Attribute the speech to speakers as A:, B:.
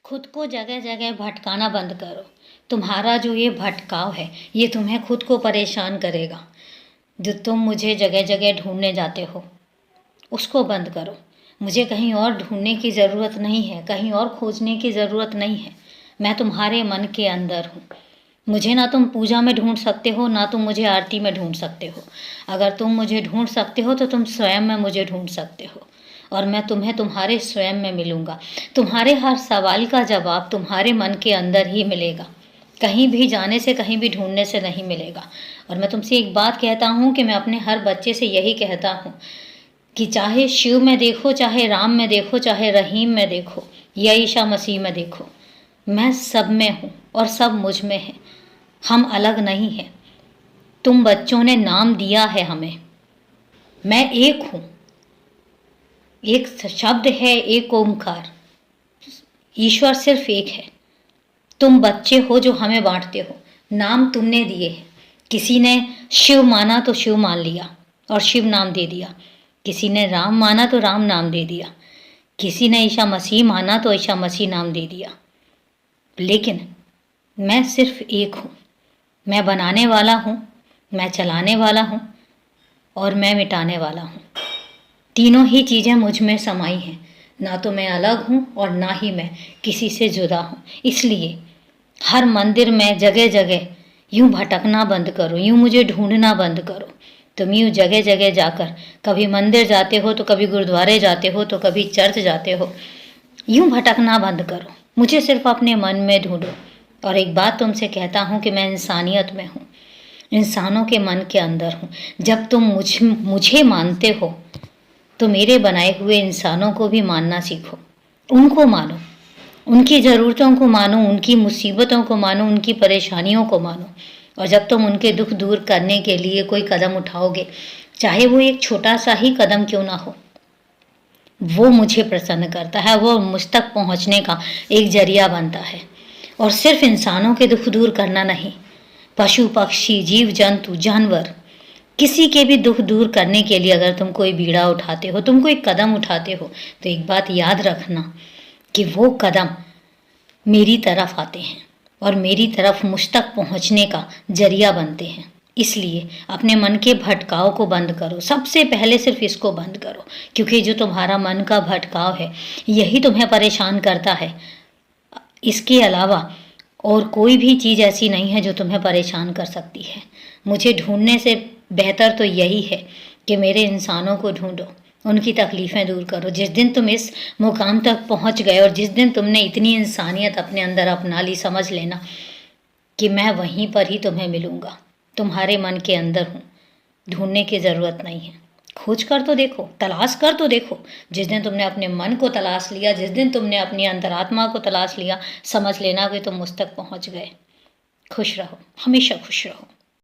A: खुद को जगह जगह भटकाना बंद करो। तुम्हारा जो ये भटकाव है ये तुम्हें खुद को परेशान करेगा। जो तुम मुझे जगह जगह ढूंढने जाते हो उसको बंद करो। मुझे कहीं और ढूंढने की ज़रूरत नहीं है, कहीं और खोजने की ज़रूरत नहीं है। मैं तुम्हारे मन के अंदर हूँ। मुझे ना तुम पूजा में ढूंढ सकते हो, ना तुम मुझे आरती में ढूंढ सकते हो। अगर तुम मुझे ढूंढ सकते हो तो तुम स्वयं में मुझे ढूंढ सकते हो और मैं तुम्हें तुम्हारे स्वयं में मिलूँगा। तुम्हारे हर सवाल का जवाब तुम्हारे मन के अंदर ही मिलेगा, कहीं भी जाने से, कहीं भी ढूंढने से नहीं मिलेगा। और मैं तुमसे एक बात कहता हूँ कि मैं अपने हर बच्चे से यही कहता हूँ कि चाहे शिव में देखो, चाहे राम में देखो, चाहे रहीम में देखो या ईसा मसीह में देखो, मैं सब में हूँ और सब मुझ में है। हम अलग नहीं हैं। तुम बच्चों ने नाम दिया है हमें। मैं एक हूँ। एक शब्द है, एक ओमकार। ईश्वर सिर्फ एक है। तुम बच्चे हो जो हमें बांटते हो। नाम तुमने दिए हैं। किसी ने शिव माना तो शिव मान लिया और शिव नाम दे दिया। किसी ने राम माना तो राम नाम दे दिया। किसी ने ईसा मसीह माना तो ईसा मसीह नाम दे दिया। लेकिन मैं सिर्फ एक हूँ। मैं बनाने वाला हूँ, मैं चलाने वाला हूँ और मैं मिटाने वाला हूँ। तीनों ही चीज़ें मुझ में समाई हैं। ना तो मैं अलग हूँ और ना ही मैं किसी से जुदा हूँ। इसलिए हर मंदिर में जगह जगह यूं भटकना बंद करो, यूं मुझे ढूंढना बंद करो। तुम यूं जगह जगह जाकर कभी मंदिर जाते हो तो कभी गुरुद्वारे जाते हो तो कभी चर्च जाते हो। यूं भटकना बंद करो, मुझे सिर्फ अपने मन में ढूंढो। और एक बात तुमसे कहता हूँ कि मैं इंसानियत में हूँ, इंसानों के मन के अंदर हूँ। जब तुम मुझे मानते हो तो मेरे बनाए हुए इंसानों को भी मानना सीखो। उनको मानो, उनकी ज़रूरतों को मानो, उनकी मुसीबतों को मानो, उनकी परेशानियों को मानो। और जब तुम उनके दुख दूर करने के लिए कोई कदम उठाओगे, चाहे वो एक छोटा सा ही कदम क्यों ना हो, वो मुझे प्रसन्न करता है। वो मुझ तक पहुंचने का एक जरिया बनता है। और सिर्फ इंसानों के दुख दूर करना नहीं, पशु पक्षी, जीव जंतु, जानवर, किसी के भी दुख दूर करने के लिए अगर तुम कोई बीड़ा उठाते हो, तुम कोई कदम उठाते हो, तो एक बात याद रखना कि वो कदम मेरी तरफ आते हैं और मेरी तरफ मुझ तक पहुंचने का जरिया बनते हैं। इसलिए अपने मन के भटकाव को बंद करो। सबसे पहले सिर्फ इसको बंद करो, क्योंकि जो तुम्हारा मन का भटकाव है यही तुम्हें परेशान करता है। इसके अलावा और कोई भी चीज़ ऐसी नहीं है जो तुम्हें परेशान कर सकती है। मुझे ढूंढने से बेहतर तो यही है कि मेरे इंसानों को ढूंढो, उनकी तकलीफ़ें दूर करो। जिस दिन तुम इस मुकाम तक पहुंच गए और जिस दिन तुमने इतनी इंसानियत अपने अंदर अपना ली, समझ लेना कि मैं वहीं पर ही तुम्हें मिलूँगा। तुम्हारे मन के अंदर हूँ। ढूंढने की ज़रूरत नहीं है। खोज कर तो देखो, तलाश कर तो देखो। जिस दिन तुमने अपने मन को तलाश लिया, जिस दिन तुमने अपनी अंतरात्मा को तलाश लिया, समझ लेना कि तुम मुझ तक पहुँच गए। खुश रहो, हमेशा खुश रहो।